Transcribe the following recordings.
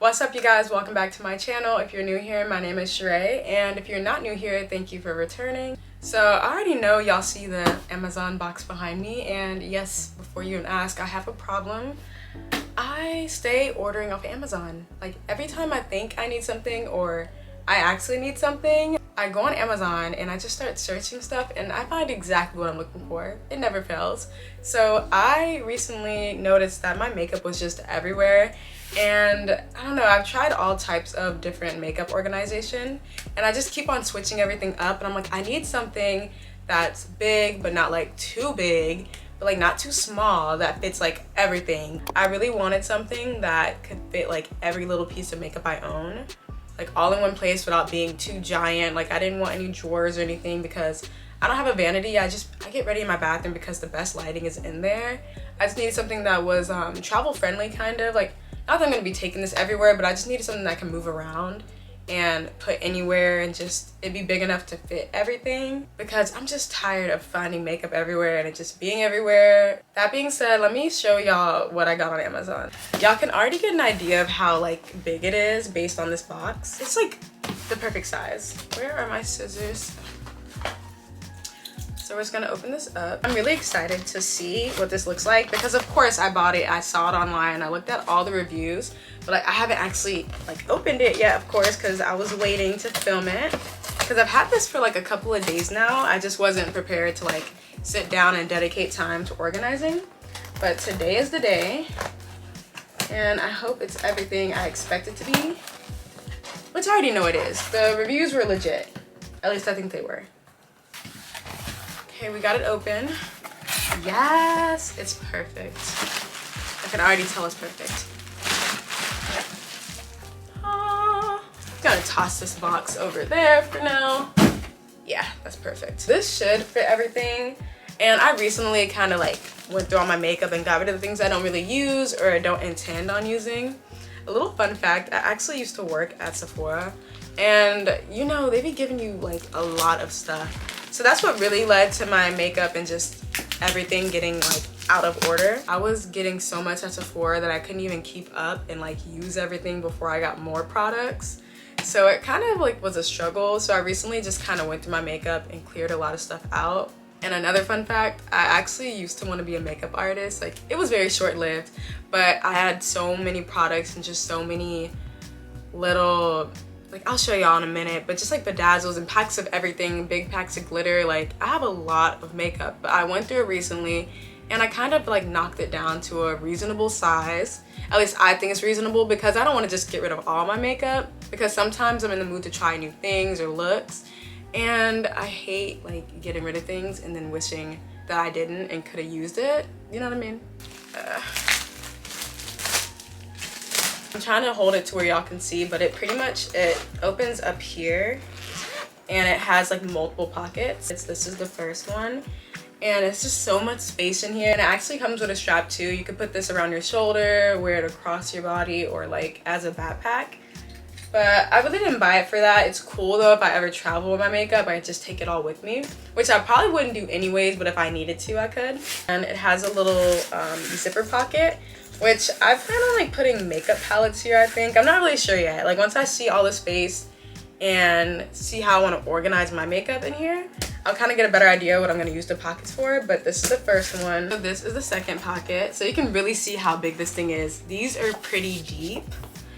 What's up, you guys? Welcome back to my channel. If you're new here, my name is Sheree, and if you're not new here, thank you for returning. So I already know y'all see the Amazon box behind me, and yes, before you even ask, I have a problem. I stay ordering off Amazon. Like every time I think I need something or I actually need something, I go on Amazon and I just start searching stuff and I find exactly what I'm looking for. It never fails. So I recently noticed that my makeup was just everywhere, and I don't know, I've tried all types of different makeup organization and I just keep on switching everything up, and I'm like, I need something that's big but not like too big, but like not too small, that fits like everything. I really wanted something that could fit like every little piece of makeup I own, like all in one place without being too giant. Like I didn't want any drawers or anything because I don't have a vanity. I get ready in my bathroom because the best lighting is in there. I just needed something that was travel friendly, kind of like, not that I'm gonna be taking this everywhere, but I just needed something that can move around and put anywhere, and just it'd be big enough to fit everything, because I'm just tired of finding makeup everywhere and it just being everywhere. That being said, let me show y'all what I got on Amazon. Y'all can already get an idea of how like big it is based on this box. It's like the perfect size. Where are my scissors? So we're just gonna open this up. I'm really excited to see what this looks like because of course I bought it, I saw it online, I looked at all the reviews, but like I haven't actually like opened it yet, of course, because I was waiting to film it. Because I've had this for like a couple of days now. I just wasn't prepared to like sit down and dedicate time to organizing. But today is the day, and I hope it's everything I expect it to be, which I already know it is. The reviews were legit. At least I think they were. Okay, we got it open. Yes, it's perfect. I can already tell it's perfect. Gonna toss this box over there for now. Yeah, that's perfect. This should fit everything. And I recently kind of like went through all my makeup and got rid of the things I don't really use or don't intend on using. A little fun fact, I actually used to work at Sephora, and you know, they be giving you like a lot of stuff. So that's what really led to my makeup and just everything getting like out of order. I was getting so much at Sephora that I couldn't even keep up and like use everything before I got more products. So it kind of like was a struggle. So I recently just kind of went through my makeup and cleared a lot of stuff out. And another fun fact, I actually used to want to be a makeup artist. Like it was very short-lived, but I had so many products and just so many little, like I'll show y'all in a minute, but just like bedazzles and packs of everything, big packs of glitter. Like I have a lot of makeup, but I went through it recently and I kind of like knocked it down to a reasonable size. At least I think it's reasonable, because I don't want to just get rid of all my makeup, because sometimes I'm in the mood to try new things or looks, and I hate like getting rid of things and then wishing that I didn't and could have used it. You know what I mean? I'm trying to hold it to where y'all can see, but it pretty much, it opens up here and it has like multiple pockets. This is the first one, and it's just so much space in here, and it actually comes with a strap too. You could put this around your shoulder, wear it across your body, or like as a backpack. But I really didn't buy it for that. It's cool though, if I ever travel with my makeup, I just take it all with me, which I probably wouldn't do anyways, but if I needed to, I could. And it has a little zipper pocket, which I plan on like putting makeup palettes here, I think. I'm not really sure yet. Like once I see all the space and see how I want to organize my makeup in here, I'll kind of get a better idea what I'm going to use the pockets for. But this is the first one. So this is the second pocket. So you can really see how big this thing is. These are pretty deep.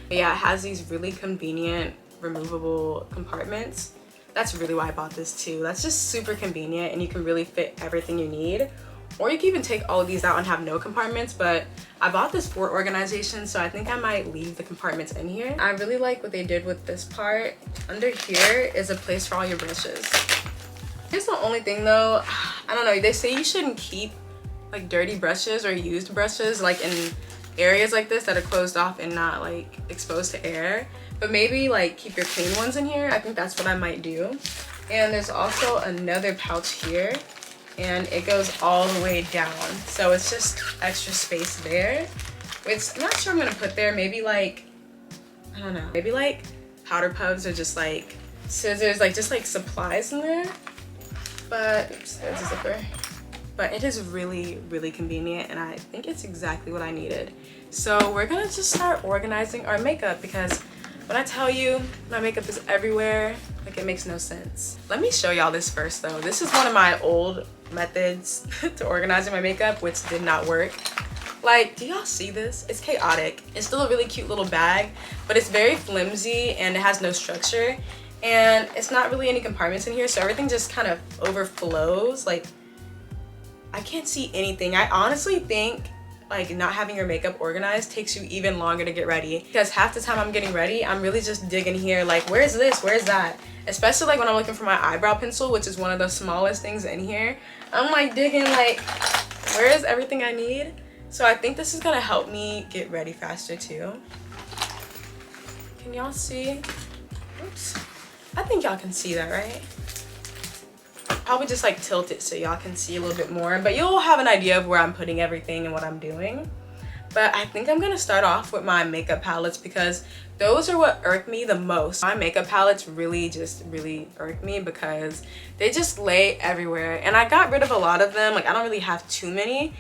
But yeah, it has these really convenient removable compartments. That's really why I bought this too. That's just super convenient, and you can really fit everything you need. Or you can even take all of these out and have no compartments, but I bought this for organization, so I think I might leave the compartments in here. I really like what they did with this part. Under here is a place for all your brushes. Here's the only thing though, I don't know, they say you shouldn't keep like dirty brushes or used brushes like in areas like this that are closed off and not like exposed to air, but maybe like keep your clean ones in here. I think that's what I might do. And there's also another pouch here, and it goes all the way down, so it's just extra space there, which I'm not sure I'm gonna put there. Maybe like, I don't know, maybe like powder puffs or just like scissors, like just like supplies in there. But oops, there's a zipper. but it is really, really convenient, and I think it's exactly what I needed. So we're gonna just start organizing our makeup, because when I tell you my makeup is everywhere, like, it makes no sense. Let me show y'all this first though. This is one of my old methods to organizing my makeup, which did not work. Like, do y'all see this? It's chaotic. It's still a really cute little bag, but it's very flimsy and it has no structure. And it's not really any compartments in here, so everything just kind of overflows. Like, I can't see anything. I honestly think like not having your makeup organized takes you even longer to get ready, because half the time I'm getting ready, I'm really just digging here like, where's this, where's that? Especially like when I'm looking for my eyebrow pencil, which is one of the smallest things in here. I'm like digging like, where is everything I need? So I think this is gonna help me get ready faster too. Can y'all see? Oops. I think y'all can see that, right? Probably just like tilt it so y'all can see a little bit more, but you'll have an idea of where I'm putting everything and what I'm doing. But I think I'm gonna start off with my makeup palettes, because those are what irk me the most. My makeup palettes really irk me because they just lay everywhere, and I got rid of a lot of them. Like, I don't really have too many,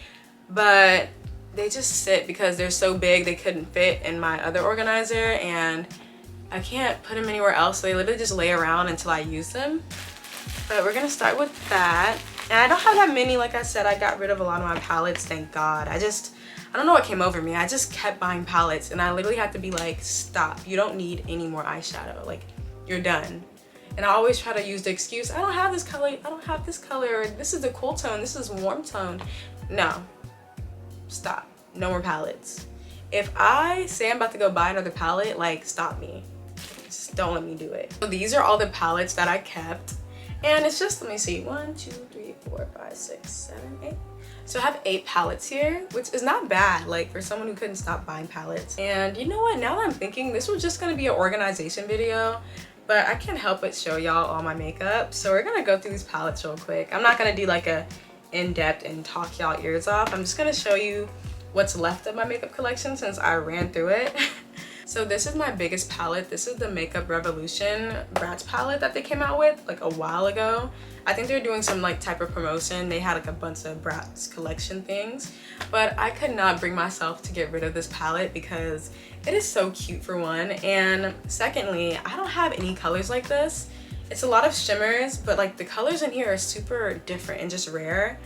but they just sit because they're so big they couldn't fit in my other organizer, and I can't put them anywhere else, so they literally just lay around until I use them. But we're gonna start with that. And I don't have that many. Like I said, I got rid of a lot of my palettes, thank God. I don't know what came over me. I just kept buying palettes, and I literally had to be like, stop, you don't need any more eyeshadow, like, you're done. And I always try to use the excuse, I don't have this color, I don't have this color, or this is the cool tone, this is warm tone. No, stop, no more palettes. If I say I'm about to go buy another palette, like, stop me. Just don't let me do it. So these are all the palettes that I kept. And it's just, let me see, 1, 2, 3, 4, 5, 6, 7, 8. So I have 8 palettes here, which is not bad, like, for someone who couldn't stop buying palettes. And you know what, now that I'm thinking, this was just gonna be an organization video, but I can't help but show y'all all my makeup. So we're gonna go through these palettes real quick. I'm not gonna do like a in-depth and talk y'all ears off. I'm just gonna show you what's left of my makeup collection since I ran through it. So this is my biggest palette. This is the Makeup Revolution Bratz palette that they came out with like a while ago. I think they're doing some like type of promotion. They had like a bunch of Bratz collection things, but I could not bring myself to get rid of this palette because it is so cute, for one, and secondly, I don't have any colors like this. It's a lot of shimmers, but like the colors in here are super different and just rare.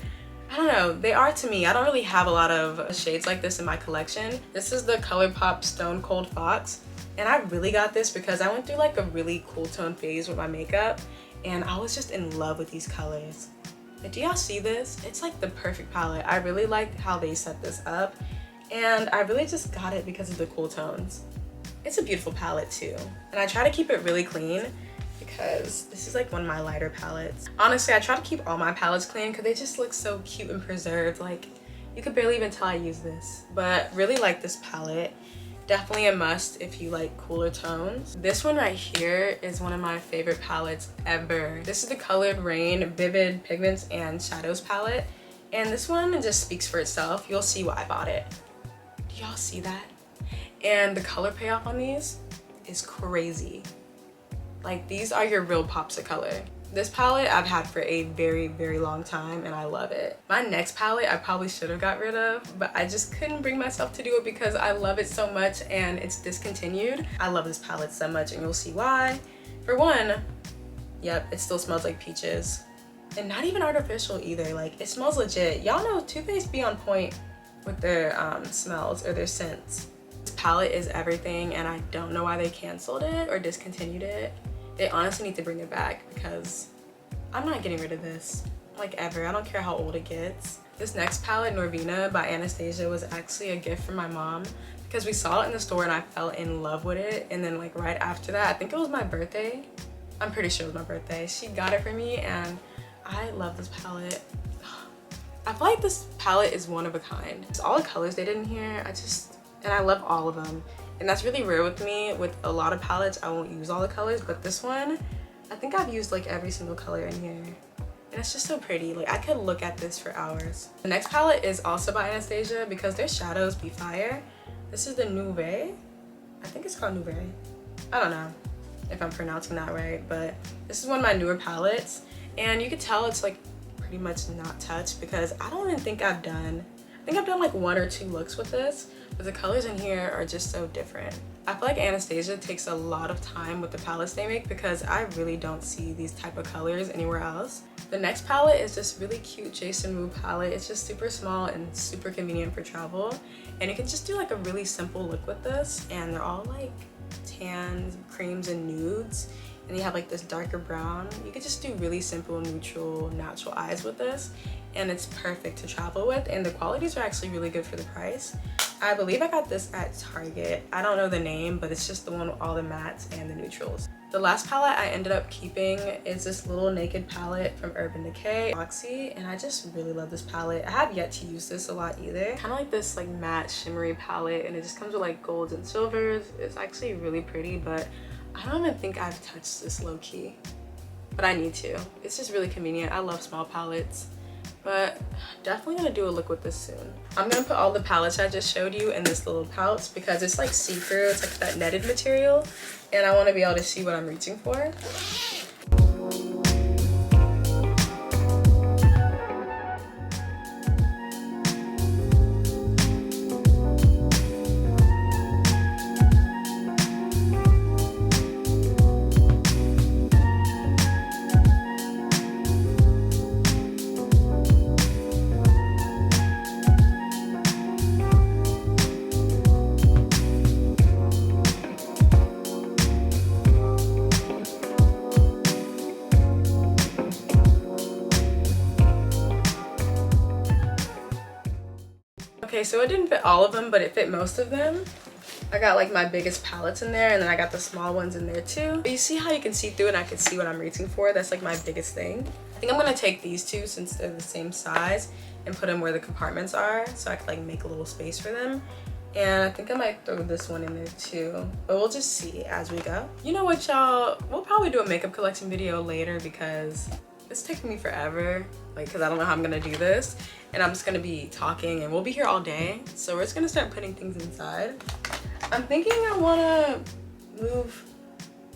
I don't know, they are to me. I don't really have a lot of shades like this in my collection. This is the ColourPop Stone Cold Fox, and I really got this because I went through like a really cool tone phase with my makeup, and I was just in love with these colors. But do y'all see this? It's like the perfect palette. I really like how they set this up, and I really just got it because of the cool tones. It's a beautiful palette too, and I try to keep it really clean because this is like one of my lighter palettes. Honestly, I try to keep all my palettes clean because they just look so cute and preserved. Like, you could barely even tell I use this, but really like this palette. Definitely a must if you like cooler tones. This one right here is one of my favorite palettes ever. This is the Colored Rain Vivid Pigments and Shadows palette, and this one just speaks for itself. You'll see why I bought it. Do y'all see that? And the color payoff on these is crazy. Like, these are your real pops of color. This palette I've had for a very, very long time, and I love it. My next palette I probably should have got rid of, but I just couldn't bring myself to do it because I love it so much and it's discontinued. I love this palette so much, and you'll see why. For one, yep, it still smells like peaches. And not even artificial either, like, it smells legit. Y'all know Too Faced be on point with their smells or their scents. This palette is everything, and I don't know why they canceled it or discontinued it. They honestly need to bring it back because I'm not getting rid of this, like, ever. I don't care how old it gets. This next palette, Norvina by Anastasia, was actually a gift from my mom because we saw it in the store and I fell in love with it. And then like right after that, I think it was my birthday. I'm pretty sure it was my birthday. She got it for me, and I love this palette. I feel like this palette is one of a kind. It's all the colors they did in here. And I love all of them. And that's really rare with me. With a lot of palettes, I won't use all the colors, but this one, I think I've used like every single color in here. And it's just so pretty. Like, I could look at this for hours. The next palette is also by Anastasia because their shadows be fire. This is the Nouvelle. I think it's called Nouvelle. I don't know if I'm pronouncing that right, but this is one of my newer palettes. And you could tell it's like pretty much not touch because I don't even think I've done, I think I've done like 1 or 2 looks with this, but the colors in here are just so different. I feel like Anastasia takes a lot of time with the palettes they make because I really don't see these type of colors anywhere else. The next palette is this really cute Jason Wu palette. It's just super small and super convenient for travel. And you can just do like a really simple look with this, and they're all like tans, creams, and nudes. And you have like this darker brown. You could just do really simple, neutral, natural eyes with this, and it's perfect to travel with, and the qualities are actually really good for the price. I believe I got this at Target. I don't know the name, but it's just the one with all the mattes and the neutrals. The last palette I ended up keeping is this little naked palette from Urban Decay, Oxy, and I just really love this palette. I have yet to use this a lot either. Kind of like this like matte shimmery palette, and it just comes with like golds and silvers. It's actually really pretty, but I don't even think I've touched this low-key, but I need to. It's just really convenient. I love small palettes, but definitely gonna do a look with this soon. I'm gonna put all the palettes I just showed you in this little pouch because it's like see-through. It's like that netted material, and I want to be able to see what I'm reaching for. Okay, so it didn't fit all of them, but it fit most of them. I got like my biggest palettes in there, and then I got the small ones in there too. But you see how you can see through and I can see what I'm reaching for? That's like my biggest thing. I think I'm gonna take these two since they're the same size and put them where the compartments are so I can like make a little space for them. And I think I might throw this one in there too, but we'll just see as we go. You know what, y'all? We'll probably do a makeup collection video later because it's taking me forever, like, because I don't know how I'm gonna do this, and I'm just gonna be talking and we'll be here all day, so we're just gonna start putting things inside. I'm thinking I want to move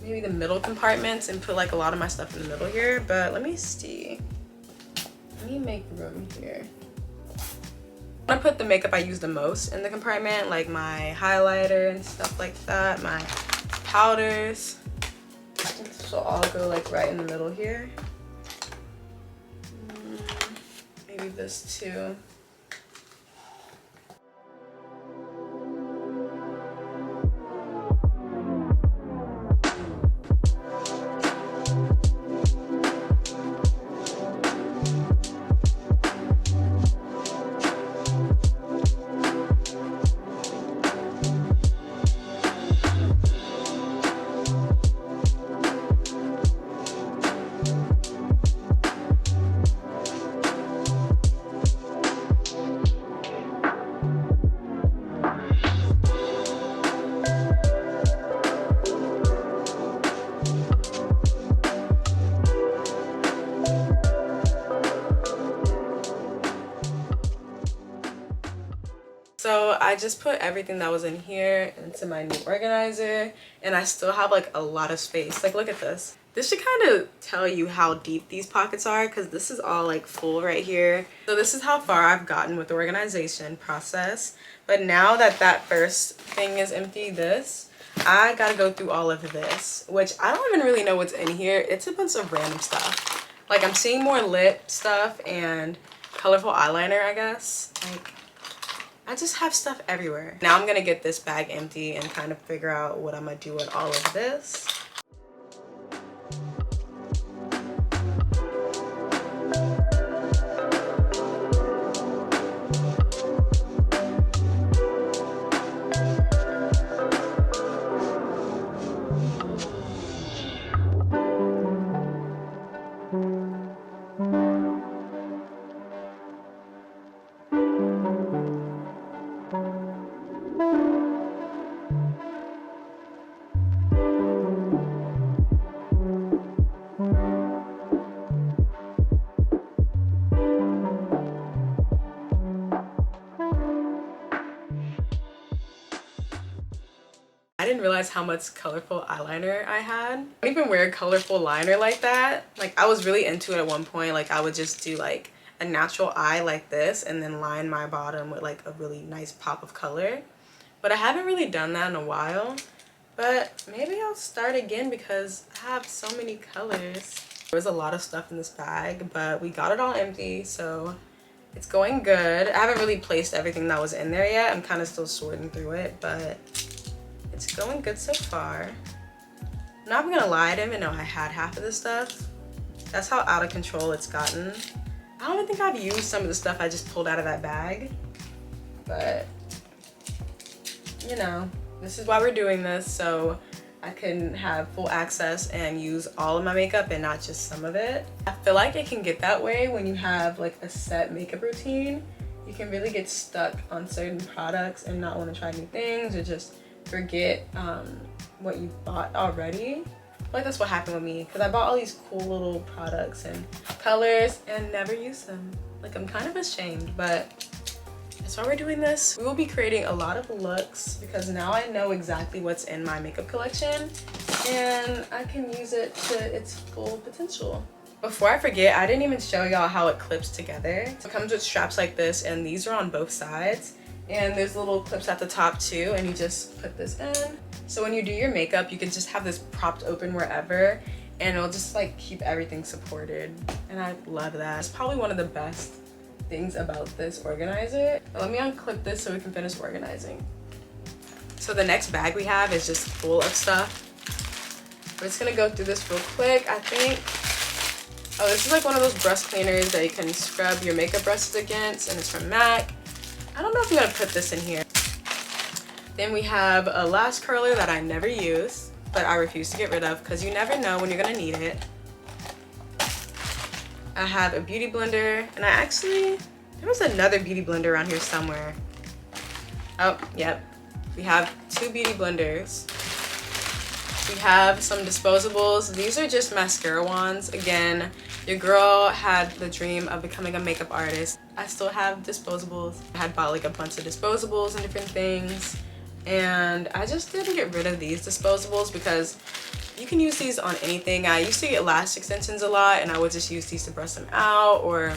maybe the middle compartments and put like a lot of my stuff in the middle here, but let me see. Let me make room here. I put the makeup I use the most in the compartment, like my highlighter and stuff like that, my powders. This will all go like right in the middle here. Maybe this too. So I just put everything that was in here into my new organizer, and I still have like a lot of space. Like, look at this. This should kind of tell you how deep these pockets are because this is all like full right here. So this is how far I've gotten with the organization process. But now that that first thing is empty, I gotta go through all of this, which I don't even really know what's in here. It's a bunch of random stuff. Like, I'm seeing more lip stuff and colorful eyeliner, I guess. Like, I just have stuff everywhere. Now I'm gonna get this bag empty and kind of figure out what I'm gonna do with all of this. I didn't realize how much colorful eyeliner I had. I don't even wear a colorful liner like that. Like I was really into it at one point. Like I would just do like a natural eye like this and then line my bottom with like a really nice pop of color. But I haven't really done that in a while. But maybe I'll start again because I have so many colors. There was a lot of stuff in this bag, but we got it all empty, so it's going good. I haven't really placed everything that was in there yet. I'm kind of still sorting through it, but it's going good so far. I'm not gonna lie, I didn't even know I had half of this stuff. That's how out of control it's gotten. I don't even think I've used some of the stuff I just pulled out of that bag, but you know, this is why we're doing this, so I can have full access and use all of my makeup and not just some of it. I feel like it can get that way when you have like a set makeup routine. You can really get stuck on certain products and not want to try new things or just forget what you bought already. I feel like that's what happened with me because I bought all these cool little products and colors and never used them. Like I'm kind of ashamed, but that's why we're doing this. We will be creating a lot of looks because now I know exactly what's in my makeup collection and I can use it to its full potential. Before I forget, I didn't even show y'all how it clips together. So it comes with straps like this and these are on both sides. And there's little clips at the top too and you just put this in. So when you do your makeup, you can just have this propped open wherever and it'll just like keep everything supported. And I love that. It's probably one of the best things about this organizer. Let me unclip this so we can finish organizing. So the next bag we have is just full of stuff. We're just gonna go through this real quick. I think, oh, this is like one of those brush cleaners that you can scrub your makeup brushes against and it's from MAC. I don't know if I'm gonna put this in here. Then we have a lash curler that I never use, but I refuse to get rid of because you never know when you're gonna need it. I have a beauty blender, and there was another beauty blender around here somewhere. Oh, yep. We have 2 beauty blenders. We have some disposables. These are just mascara wands. Again, your girl had the dream of becoming a makeup artist. I still have disposables. I had bought like a bunch of disposables and different things. And I just didn't get rid of these disposables because you can use these on anything. I used to get lash extensions a lot and I would just use these to brush them out, or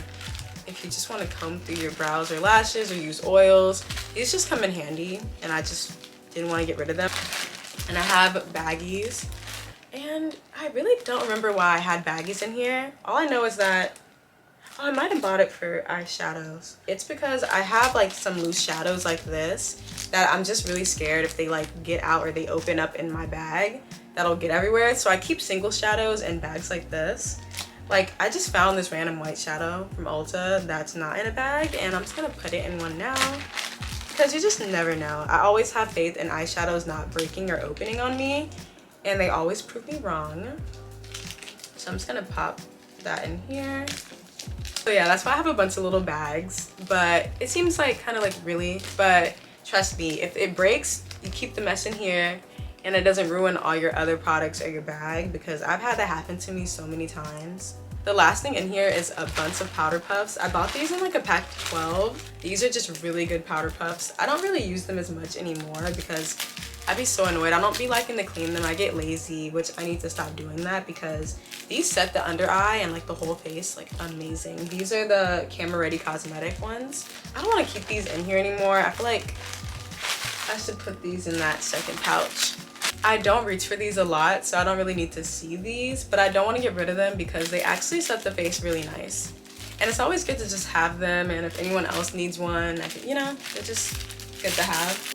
if you just want to comb through your brows or lashes or use oils, these just come in handy and I just didn't want to get rid of them. And I have baggies and I really don't remember why I had baggies in here. All I know is that, oh, I might have bought it for eyeshadows. It's because I have like some loose shadows like this that I'm just really scared if they like get out or they open up in my bag, that'll get everywhere. So I keep single shadows in bags like this. Like I just found this random white shadow from Ulta that's not in a bag and I'm just gonna put it in one now because you just never know. I always have faith in eyeshadows not breaking or opening on me and they always prove me wrong. So I'm just gonna pop that in here. So yeah, that's why I have a bunch of little bags, but it seems like kind of like really, but trust me, if it breaks, you keep the mess in here and it doesn't ruin all your other products or your bag because I've had that happen to me so many times. The last thing in here is a bunch of powder puffs. I bought these in like a pack of 12. These are just really good powder puffs. I don't really use them as much anymore because I'd be so annoyed. I don't be liking to clean them. I get lazy, which I need to stop doing that because these set the under eye and like the whole face like amazing. These are the Camera Ready Cosmetic ones. I don't want to keep these in here anymore. I feel like I should put these in that second pouch. I don't reach for these a lot, so I don't really need to see these, but I don't want to get rid of them because they actually set the face really nice. And it's always good to just have them, and if anyone else needs one, you know, they're just good to have.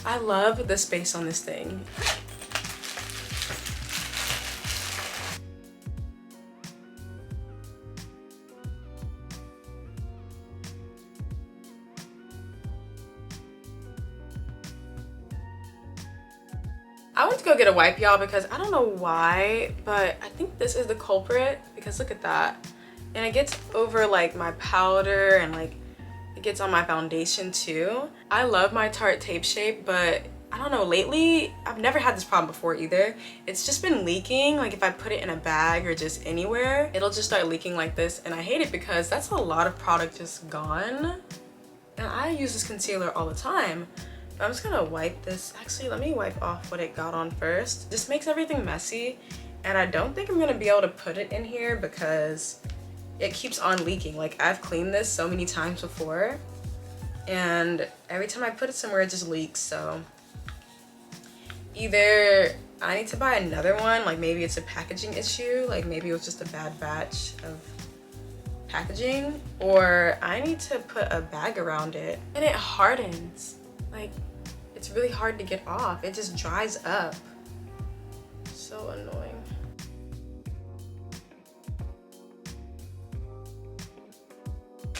I love the space on this thing. I went to go get a wipe, y'all, because I don't know why, but I think this is the culprit because look at that. And it gets over like my powder and like it gets on my foundation too. I love my Tarte Tape Shape, but I don't know, lately, I've never had this problem before either. It's just been leaking. Like if I put it in a bag or just anywhere, it'll just start leaking like this. And I hate it because that's a lot of product just gone. And I use this concealer all the time. But I'm just gonna wipe this. Actually, let me wipe off what it got on first. This makes everything messy. And I don't think I'm gonna be able to put it in here because it keeps on leaking. Like I've cleaned this so many times before and every time I put it somewhere it just leaks. So either I need to buy another one, like maybe it's a packaging issue, like maybe it was just a bad batch of packaging, or I need to put a bag around it. And it hardens. Like it's really hard to get off. It just dries up. So annoying.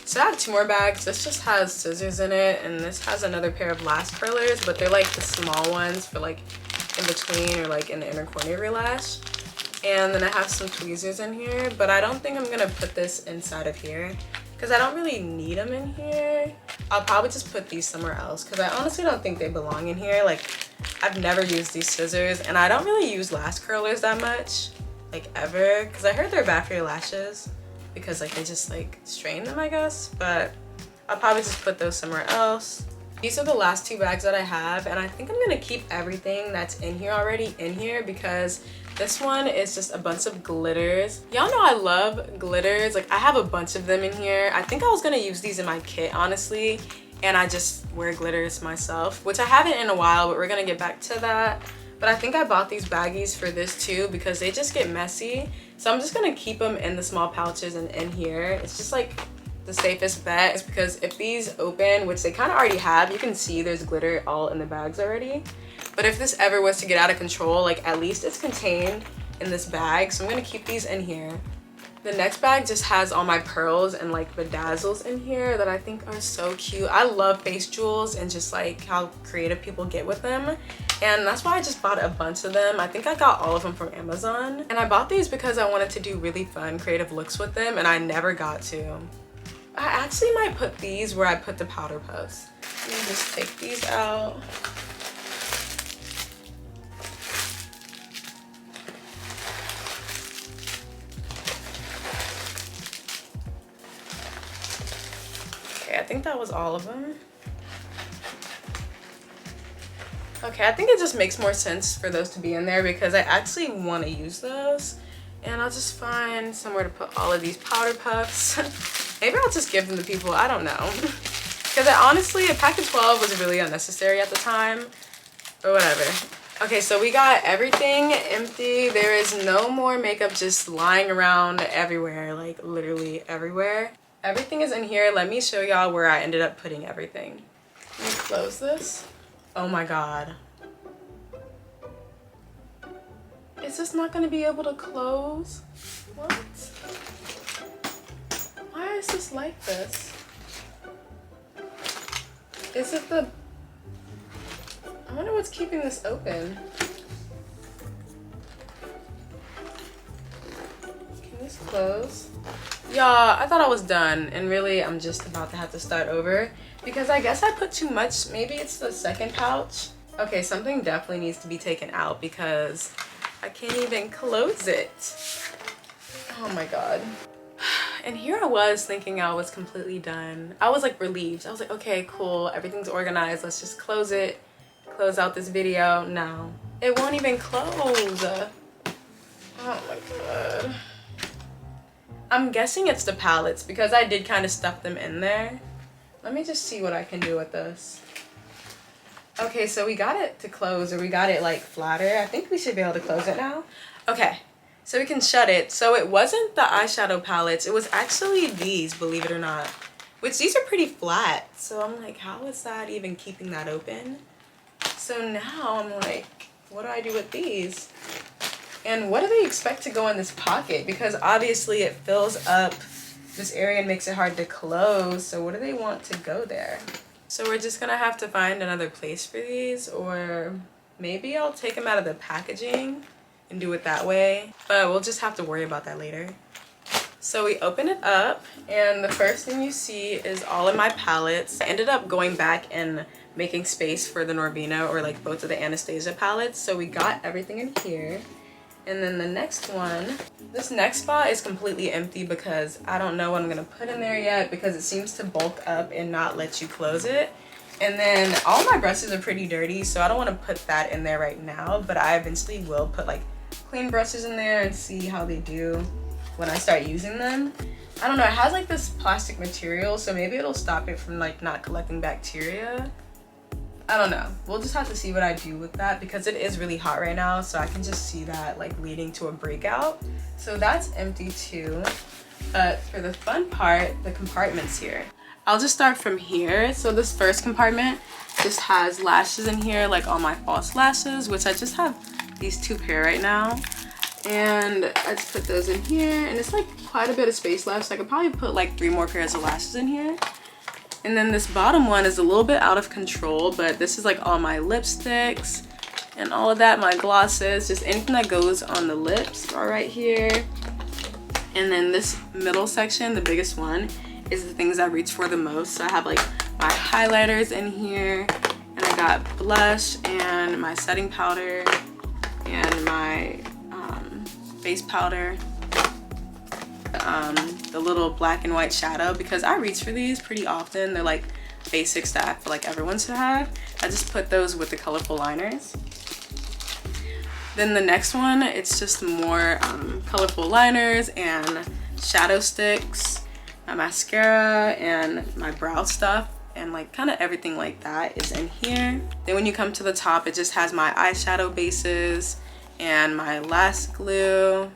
So I have 2 more bags. This just has scissors in it, and this has another pair of lash curlers, but they're like the small ones for like in between or like in the inner corner of your lash. And then I have some tweezers in here, but I don't think I'm gonna put this inside of here because I don't really need them in here. I'll probably just put these somewhere else because I honestly don't think they belong in here. Like I've never used these scissors, and I don't really use lash curlers that much, like ever, because I heard they're bad for your lashes because like they just like strain them, I guess. But I'll probably just put those somewhere else. These are the last 2 bags that I have, and I think I'm gonna keep everything that's in here already in here because this one is just a bunch of glitters. Y'all know I love glitters. Like I have a bunch of them in here. I think I was gonna use these in my kit, honestly, and I just wear glitters myself, which I haven't in a while, but we're gonna get back to that. But I think I bought these baggies for this too because they just get messy. So I'm just gonna keep them in the small pouches and in here. It's just like the safest bet, is because if these open, which they kind of already have, you can see there's glitter all in the bags already. But if this ever was to get out of control, like at least it's contained in this bag. So I'm gonna keep these in here. The next bag just has all my pearls and like bedazzles in here that I think are so cute. I love face jewels and just like how creative people get with them. And that's why I just bought a bunch of them. I think I got all of them from Amazon. And I bought these because I wanted to do really fun creative looks with them, and I never got to. I actually might put these where I put the powder puffs. Let me just take these out. Okay, I think that was all of them. Okay, I think it just makes more sense for those to be in there because I actually want to use those. And I'll just find somewhere to put all of these powder puffs. Maybe I'll just give them to people, I don't know. Because honestly, a pack of 12 was really unnecessary at the time, but whatever. Okay, so we got everything empty. There is no more makeup just lying around everywhere, like literally everywhere. Everything is in here. Let me show y'all where I ended up putting everything. Let me close this. Oh my God. Is this not gonna be able to close? What? Why is this like this? Is it the... I wonder what's keeping this open. Can this close? Y'all, I thought I was done, and really I'm just about to have to start over because I guess I put too much. Maybe it's the second pouch. Okay, something definitely needs to be taken out because I can't even close it. Oh my God. And here I was thinking I was completely done. I was like relieved. I was like, okay, cool, everything's organized. Let's just close it, close out this video. No, it won't even close. Oh my God. I'm guessing it's the palettes because I did kind of stuff them in there. Let me just see what I can do with this. Okay, so we got it to close, or we got it like flatter. I think we should be able to close it now. Okay, so we can shut it. So it wasn't the eyeshadow palettes, it was actually these, believe it or not. Which these are pretty flat. So I'm like, how is that even keeping that open? So now I'm like, what do I do with these? And what do they expect to go in this pocket? Because obviously it fills up this area and makes it hard to close. So what do they want to go there? So we're just gonna have to find another place for these, or maybe I'll take them out of the packaging and do it that way. But we'll just have to worry about that later. So we open it up, and the first thing you see is all of my palettes. I ended up going back and making space for the Norbina, or like both of the Anastasia palettes. So we got everything in here. And then the next one, this next spot is completely empty because I don't know what I'm gonna put in there yet, because it seems to bulk up and not let you close it. And then all my brushes are pretty dirty, so I don't want to put that in there right now, but I eventually will put like clean brushes in there and see how they do when I start using them. I don't know, it has like this plastic material, so maybe it'll stop it from like not collecting bacteria. I don't know, we'll just have to see what I do with that, because it is really hot right now, so I can just see that like leading to a breakout. So that's empty too. But for the fun part, the compartments here. I'll just start from here. So this first compartment just has lashes in here, like all my false lashes, which I just have these 2 pair right now. And I just put those in here, and it's like quite a bit of space left, so I could probably put like 3 more pairs of lashes in here. And then this bottom one is a little bit out of control, but this is like all my lipsticks and all of that, my glosses, just anything that goes on the lips are right here. And then this middle section, the biggest one, is the things I reach for the most. So I have like my highlighters in here, and I got blush and my setting powder and my face powder, the little black and white shadow, because I reach for these pretty often. They're like basics that I feel like everyone should have. I just put those with the colorful liners. Then the next one, it's just more colorful liners and shadow sticks, my mascara and my brow stuff, and like kind of everything like that is in here. Then when you come to the top, it just has my eyeshadow bases and my lash glue.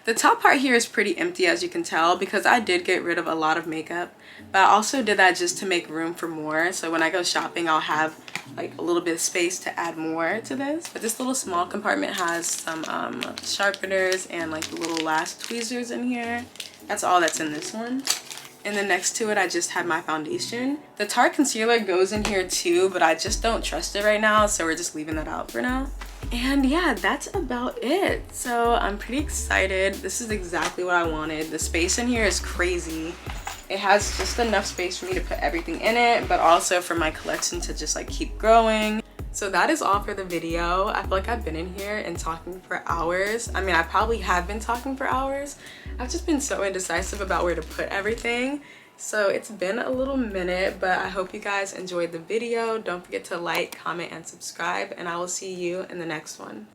The top part here is pretty empty, as you can tell, because I did get rid of a lot of makeup, but I also did that just to make room for more. So when I go shopping, I'll have like a little bit of space to add more to this. But this little small compartment has some sharpeners and like the little lash tweezers in here. That's all that's in this one. And then next to it, I just have my foundation. The Tarte concealer goes in here too, but I just don't trust it right now, so we're just leaving that out for now. And yeah, that's about it. So I'm pretty excited. This is exactly what I wanted. The space in here is crazy. It has just enough space for me to put everything in it, but also for my collection to just like keep growing. So that is all for the video. I feel like I've been in here and talking for hours. I mean, I probably have been talking for hours. I've just been so indecisive about where to put everything. So it's been a little minute, but I hope you guys enjoyed the video. Don't forget to like, comment, and subscribe, and I will see you in the next one.